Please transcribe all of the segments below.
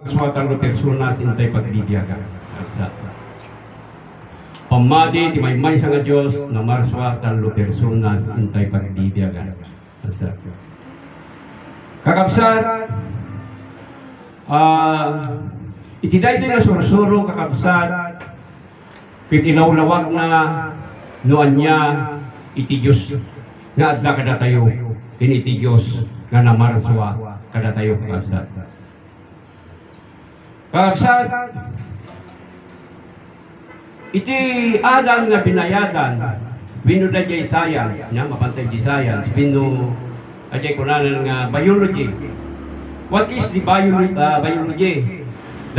Suatang personas intay pagbibiyagan. Sa pamati ti may sa nga Diyos na marswatan lo personas intay pagbibiyagan. Sa kakabsat, itiday ito na sursuro kakabsat, pitilawlawag na noan niya iti Diyos nga adda kada tayo, kiniti Diyos nga namarswa kada tayo kakabsat. Kakabsat, iti adal nga binayadan, bino da jay science, nya mapantay di science, bino ajay kunanan nga biology. What is the biology?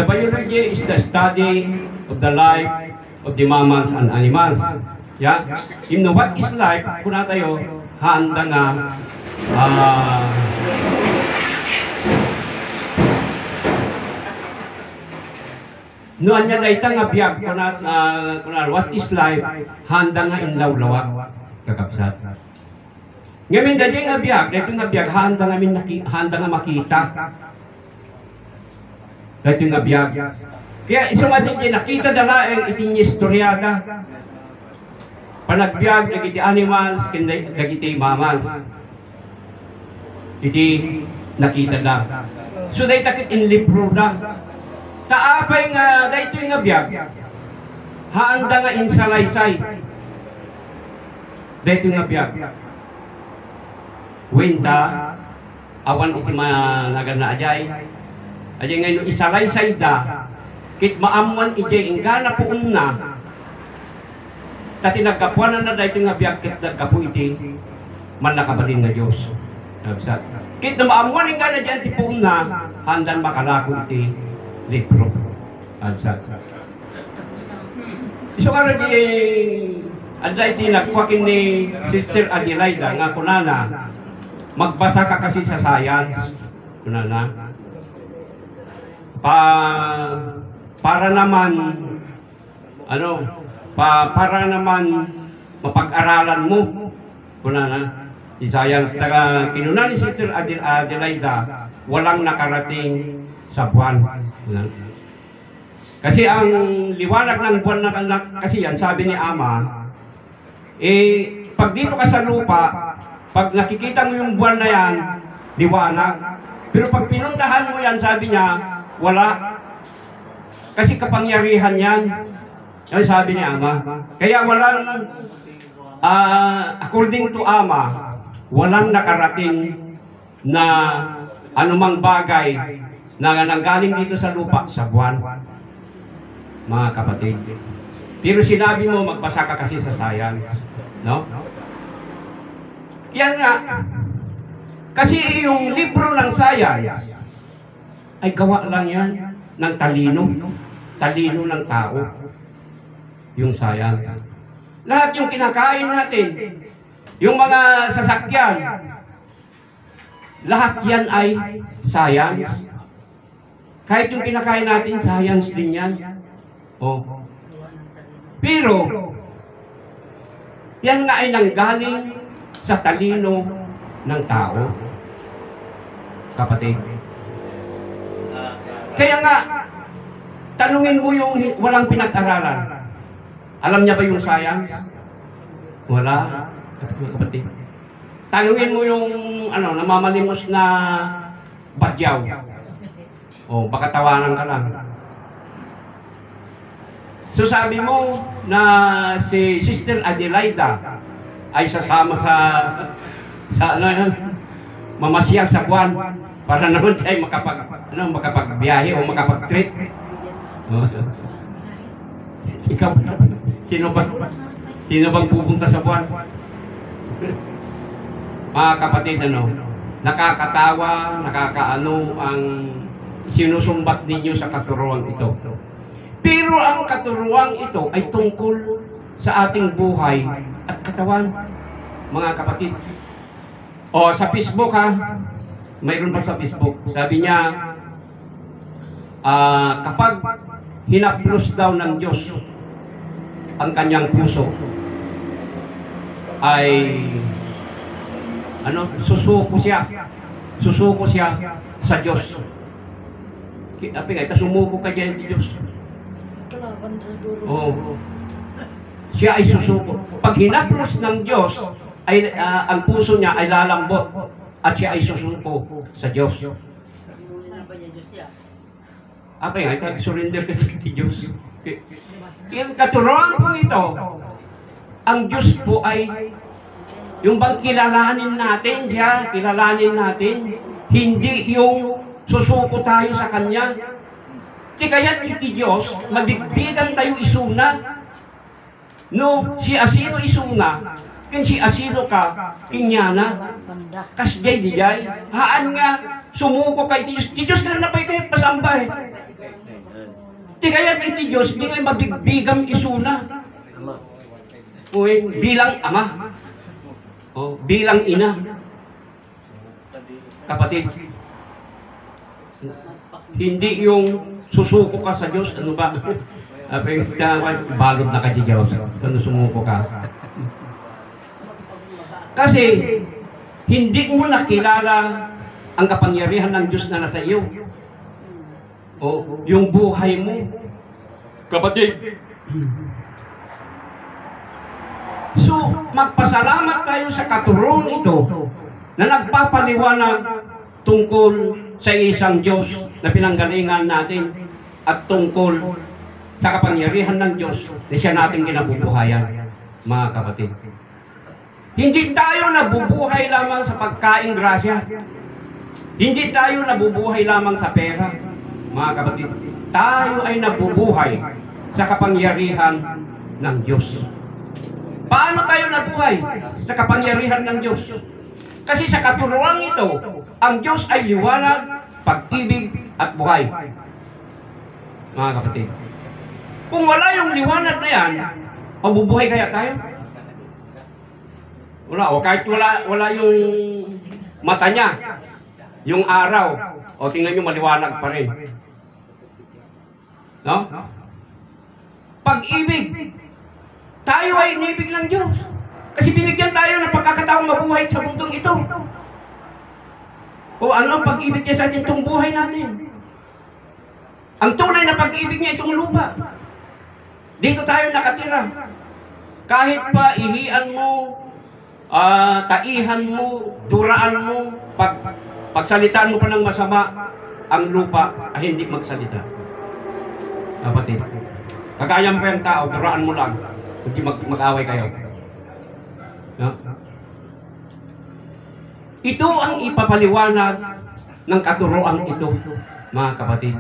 The biology is the study of the life of the mammals and animals. Yeah? You know what is life? Kuna tayo, handa nga noan niya daita nga biyag kuna what is life handa nga inlawlawag kakabsat. Ngamin dadya nga biyag, dito nga biyag handa nga makita. Dito nga biyag. Kaya isang atin nakita dala iting istoryada. Panagbiag dagiti animals dagiti mammals. Iti nakita da. So day takit in libro da. Taapay nga dayto nga biyag. Haanda nga insalaysay. Dayto nga biyag. Wenta awan iti managan na ajay. Ajay ngayon isalaysay da. Kit maamuan ijay ingana puun na. Tati nagkapuanan na dayto nga biyag kit nagkapu iti man nakabalin nga Diyos. Kit na maamuan ingana diyan ti puun na handan makalako iti libro. So karo di aday ti nagpakin ni Sister Adelaida nga kunana magbasa ka kasi sa science kunana para naman para naman mapag-aralan mo kunana di science taga kinuna ni Sister Adelaida walang nakarating sa buwan. Kasi ang liwanag ng buwan na kasi yan, sabi ni Ama, pag dito ka sa lupa, pag nakikita mo yung buwan na yan, liwanag. Pero pag pinuntahan mo yan, sabi niya, wala. Kasi kapangyarihan yan. Yan sabi ni Ama. Kaya walang, according to Ama, walang nakarating na anumang bagay na nanggaling dito sa lupa, sa buwan, mga kapatid. Pero sinabi mo, magbasa ka kasi sa science. No? Yan nga. Kasi yung libro ng science, ay gawa lang yan ng talino. Talino ng tao. Yung science. Lahat yung kinakain natin, yung mga sasakyan, lahat yan ay science. Kahit yung kinakain natin, science din yan. Oh. Pero, yan nga ay nanggaling sa talino ng tao. Kapatid. Kaya nga, tanungin mo yung walang pinag-aralan. Alam niya ba yung science? Wala. Kapatid. Tanungin mo yung namamalimos na badyaw. O, baka tawanan ka lang. So sabi mo na si Sister Adelaida ay sasama sa mamasyal sa buwan para naman siya ay makapagbiyahe o makapag-trip. Ikaw, sino bang pupunta sa buwan? Mga kapatid, nakakatawa, ang sinusumbat ninyo sa katuruan ito. Pero ang katuruan ito ay tungkol sa ating buhay at katawan, mga kapatid. O sa Facebook mayroon pa sa Facebook, sabi niya, kapag hinaplos daw ng Diyos ang kanyang puso, ay susuko siya sa Diyos. Apay nga, sumuko ka dyan ti Diyos. Kalaban na siguro. Oo. Siya ay susuko. Pag hinaplos ng Diyos, ay ang puso niya ay lalambot at siya ay susuko sa Diyos. Apay nga, surrender ka ti Diyos. Yung katuruan po ito, ang Diyos po ay yung bang kilalanin natin siya, kilalanin natin, hindi yung susuko tayo sa Kanya. Di kaya't iti Diyos, mabigbigan tayo isuna. No, si asino isuna, kin si asino ka, kinyana. Banda. Kasjay di jay, haan nga, sumuko kay iti Diyos. Ti Diyos ka na pa kayo pasambay. Di kaya't iti Diyos, di kayo mabigbigan isuna. Uy, bilang ama. O, bilang ina. Kapatid, hindi yung susuko ka sa Diyos, ano ba? Balod na ka di Diyos, kung sumuko ka. Kasi, hindi mo nakilala ang kapangyarihan ng Diyos na nasa iyo. O, yung buhay mo. Kapatid, so, magpasalamat tayo sa katuruan ito na nagpapaliwanag tungkol sa isang Diyos na pinanggalingan natin at tungkol sa kapangyarihan ng Diyos na siya natin kinabubuhayan, mga kapatid. Hindi tayo nabubuhay lamang sa pagkain grasya. Hindi tayo nabubuhay lamang sa pera, mga kapatid. Tayo ay nabubuhay sa kapangyarihan ng Diyos. Paano tayo nabuhay sa kapangyarihan ng Diyos? Kasi sa katuruan ito, ang Diyos ay liwanag, pag-ibig, at buhay. Mga kapatid. Kung wala yung liwanag na yan, mabubuhay kaya tayo? Wala. O kahit wala yung mata niya, yung araw, o tingnan nyo maliwanag pa rin. No? Pag-ibig. Tayo ay inibig ng Diyos. Kasi binigyan tayo ng pagkakataong mabuhay sa mundong ito. O ano ang pag-ibig niya sa atin itong buhay natin? Ang tunay na pag-ibig niya itong lupa. Dito tayo nakatira. Kahit pa ihian mo, taihan mo, duraan mo, pagsalitaan mo pa ng masama, ang lupa ay hindi magsalita. Kapatid, kagaya mo pa yung tao, duraan mo lang. Hindi mag-away kayo. No? Ito ang ipapaliwanag ng katuroan ito, mga kapatid.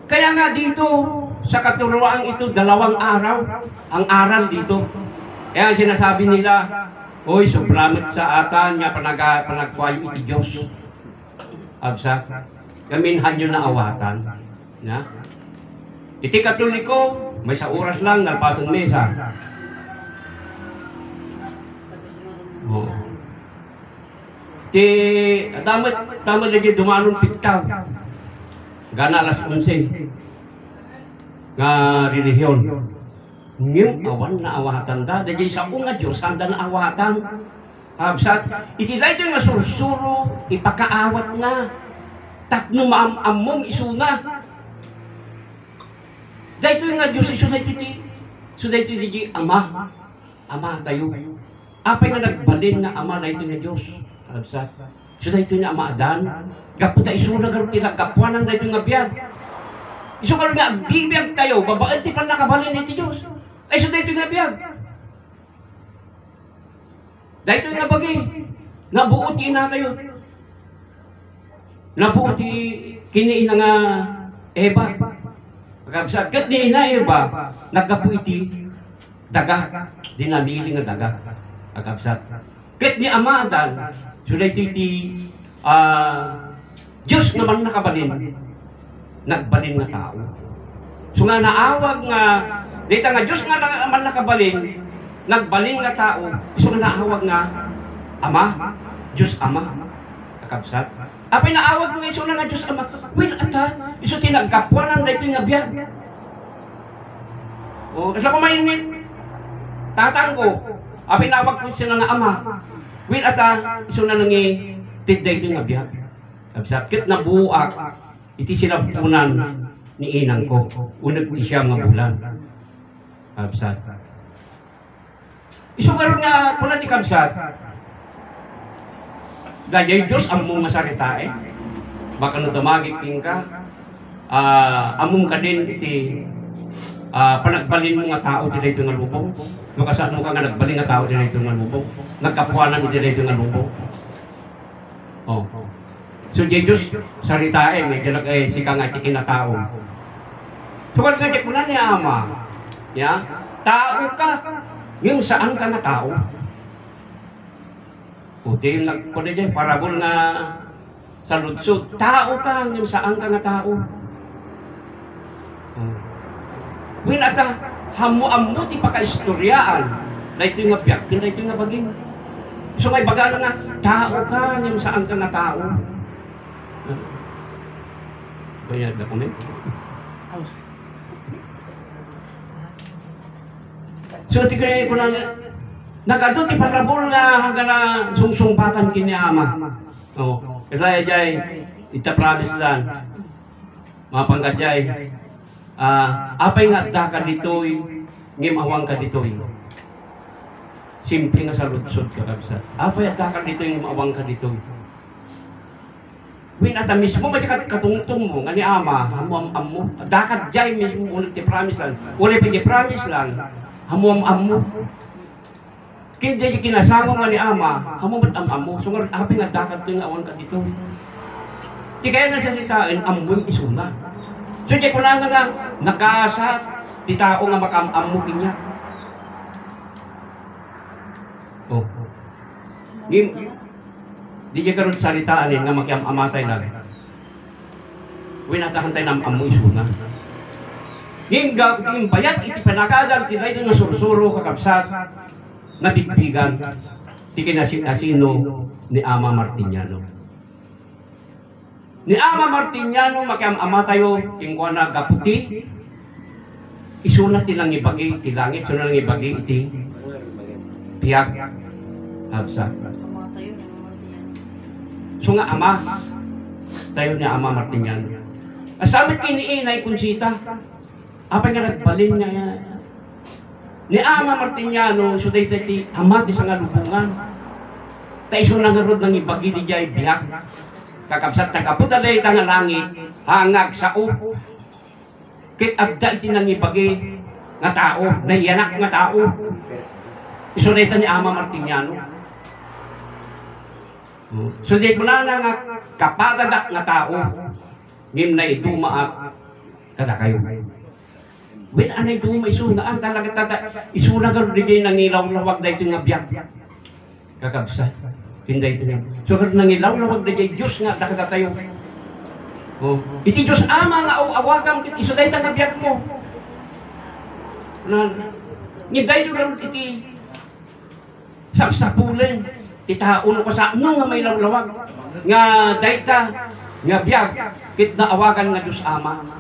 Kaya nga dito, sa katuroan ito, 2 araw ang aral dito. Kaya sinasabi nila, oy, suplamat sa atan, nga panagkwayo iti Diyos. Absa, gaminhan nyo na awatan. Na? Iti Katoliko, may sa oras lang, nalpasan mesa. Oh. Tama lagi dumanong piktaw. Gana alas 11. Nga relihiyon. Ngayon, awan na awatan da. Dahil sa unga Diyos, handa na awatan. Habsat, itilay ito nga sursuro, ipakaawat na. Tapno maamamong isuna. Dahil ito nga Diyos, isunay iti. So dahil ito iti ama. Ama tayo. Apay nga nagbalin na ama na ito nga Diyos. Habsat. So dahil ito nga ama adan. Gaputa isuna garo tinagkapuanan na ito nga biyag. Iso garo nga bibiyag tayo. Babaan ti pa nakabalin na iti Diyos. Ay so dahil ito nga biyag. Dahil ito nga bagay. Nabuuti na tayo. Nabuuti kiniin na nga Eva. Pagkabsat, kat di na Eva, nagkapuiti daga. Dinamili nga daga. Pagkabsat. Kat ni Ama Adan, sulay iti Diyos naman nakabalin. Nagbalin nga tao. So nga naawag nga, dito nga Diyos nga naman nakabalin, nagbalin nga tao. So nga naawag nga, Ama, Diyos Ama. Kakabsat. Apay naawag nga iso na nga Diyos Ama. Well, ata, iso tinagkapuanan na ito nga biyag. O, kasi kung mainit, tatang ko, apay naawag ko sila nga Ama. Well, ata, iso na nangi, tidda ito nga biyag. Kabsat, kit nabuak, iti sinapunan ni inang ko. Unag ti siya nga bulan. Kabsat. Isugaron nga po na ti kabsat. Dayay Diyos, among masarita baka no dumagit ka, among ka din iti panagbalin mo nga tao ti dayto nga lubong. Makasaan mo ka nga nagbalin nga tao ti dayto nga lubong. Nagkapuanan iti dayto nga lubong. Oh. So Diyos, sarita medyo sika nga iti kinatao. So kung nga mo na niya ama, ya, tao ka, yung saan ka nga tao. O di yung nagkunin dyan, parabol nga sa lutsod, tao ka, yung saan ka nga tao. Win ata, hamu-amu ti paka-istoryaan, na ito yung biyak, na ito yung baging. So may baga na nga, tao ka, yung saan ka nga tao. Kaya na comment? So tigay ko na nagado ti parabol nga hanggang na sungsungpatan kini ama. Oh, kasi jay ita promise lang. Mapanggajay. Apay nga da ka ditoy, ngim awang ka ditoy. Simple nga sa lutsod ka kabsa. Apay da ka ditoy, ngim awang ka ditoy. Win ata mismo majakat katungtong mo nga ni ama, hamuam mo. Dakat jay mismo ulit ti promise lang. Uli pa ti promise lang. Hamuam mo. Kaya di kinasama nga ni ama, hamumat am-am mo. So nga, hapi nga dakat ito nga awan ka dito. Di kaya nga salitain, amuin isuna. So di ko na nga, nakasat, di tao nga makam-am mo kinya. Oh. Di di karon salitaan nga makiam-amatay lang. Winatahan tayo na am mo isuna. Ngim bayat, iti panakagal, tinay nga sursuro kakabsat, nabigbigan, ti kinasino ni Ama Martiniano. Ni Ama Martiniano, makiam-ama tayo, tingkuan na gaputi, isuna tilang ibagi, ti langit, suna lang ibagi, iti piyag, habsa. So nga ama, tayo ni Ama Martiniano. Asamit kiniinay kunsita, apa nga nagbalin nga ni Ama Martiniano, so day ti amati sa nga lubungan. Ta iso na nga rod ng ibagi di jay bihag. Kakabsat takaputa day nga langit, hangag sa upo. Kit abda iti nang ibagi nga tao, naiyanak nga tao. Iso day ni Ama Martiniano. So day mo na nga kapadadak nga tao, ngim na ito maak kada kayo. Wait, anay ito mo isuna. Talaga isuna ka rin kayo nangilaw-lawag na ito nga biyag. Kakabsat. Tinday ito nga. So, nangilaw-lawag na kayo, Diyos nga, nakatatayo. Oh. Iti Diyos ama nga, awagam, iso dahi nga biyag mo. Ngiday ito nga iti sapsapulen. Titaon ko sa ano nga may law-lawag. Nga dahi nga biyag, kit na awagan nga Diyos ama.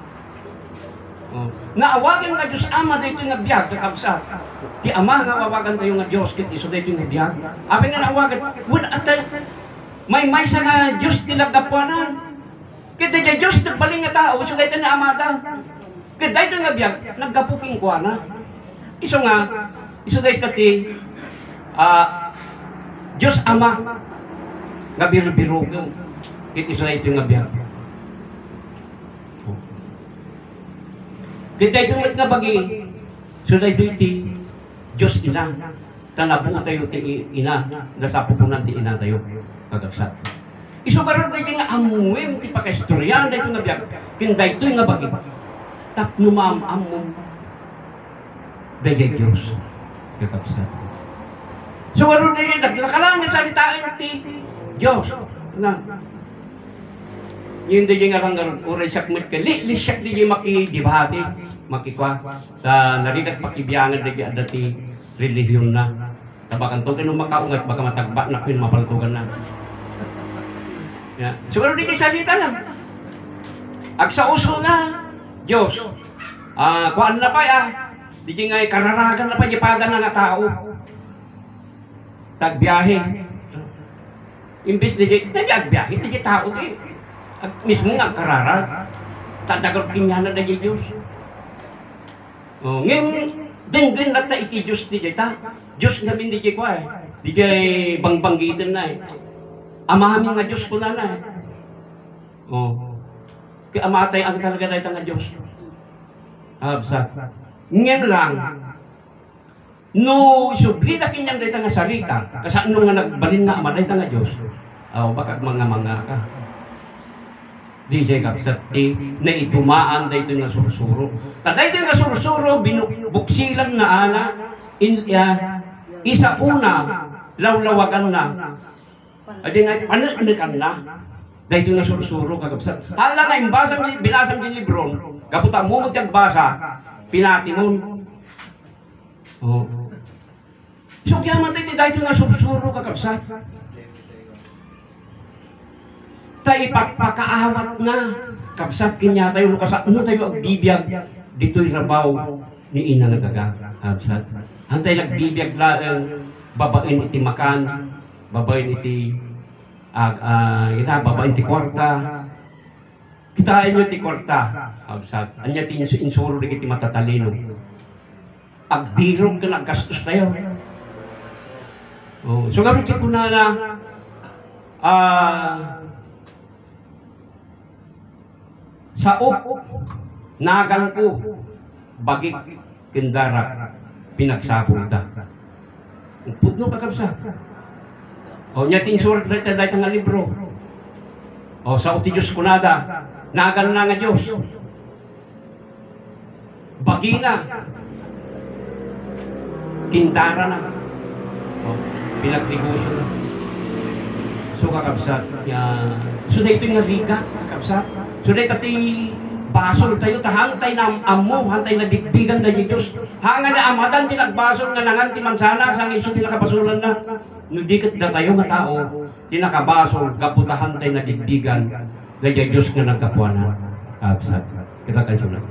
Oh. Naawagan nga Diyos Ama dito nga biyag kakabsat. Ti Ama nga awagan tayo nga Diyos kit iso dito nga biyag. Api nga naawagan, wala at may sa nga Diyos tilagdapuanan. Kit dito Diyos nagbaling nga tao, iso dito na Ama daw. Kit dito nga biyag, nagkapuking kuana. Iso dito ti Diyos Ama nga biru-biru kit iso dito nga biyag. Kita ito nga bagi, so ito iti Diyos ina, tanabu tayo ti ina, nasapupunan ti ina tayo, kagabsat. Iso karon na iti nga amuin, ti pakaistoryan, na ito nga biyag, kinda ito nga bagi, tapno maam-amon, dayay Diyos, kagabsat. So karon na iti, naglakalang nga salitain ti Diyos, yung di nga lang uray siyak mo ka, li siyak di makidibhati, makikwa, sa narigat pakibiyangan di dati relihiyon na. Tabakan to, ganun makaungat, baka matagba na ko yung mapaltugan na. Yeah. Siguro di kayo salita lang. Agsa uso na, Diyos, kuan na pa di nga kararagan na pa, ipagan na nga tao. Tagbiyahe. Imbis di agbiyahe, di tao di. At mismo nga karara, tadagot kinyana na Diyos. Ngayon, denggan na ta iti Diyos di ta. Diyos nga min di ko eh. Di bangbanggitin na eh. Amami nga Diyos ko na eh. Kaya amatay ang talaga na ita nga Diyos. Absat. Ngayon lang, no sublita kinyang dita nga sarita, kasi ano nga nagbalin nga ama dita nga Diyos, bakit mga ka. DJ kapsat ti na itumaan dito nga sursuro. Taday dito nga sursuro binubuksilan na ana isa una lawlawagan na. Adi nga panukan na. Dito nga sursuro kagapsat. Hala nga imbasa binasam di libron, kaputa mo mo basa, pinati mo. So kaya matay ti dito nga sursuro kagapsat. Tayo ipagpakaawat na kapsat kanya tayo lukasa ano tayo agbibiyag dito'y rabaw ni ina nagaga kapsat hantay nagbibiyag lang babain iti makan babain iti babain iti kwarta kitain nyo iti kwarta kapsat anya ti insuro di iti matatalino agbirog ka naggastos tayo so gamit si kunana sa nagan ko bagik kendarak pinagsabulta. Pudno kakabsa. Nyating surat dito dahil nga libro. Sa uti Diyos kunada, nagan na nga Diyos. Bagina. Kintara na. Pinagnegosyo na. So kakabsat. So dito nga rigat, kakabsat. So dahil tati basol tayo, tahantay na amo, hantay na bigbigan na Diyos. Hanga na amadan, tinagbasol na langan, timansana, sang iso tinakabasulan na. Nudikit na tayo nga tao, tinakabasol, kaputahantay na bigbigan, na Diyos nga nagkapuanan. Absat. Kita kayo na.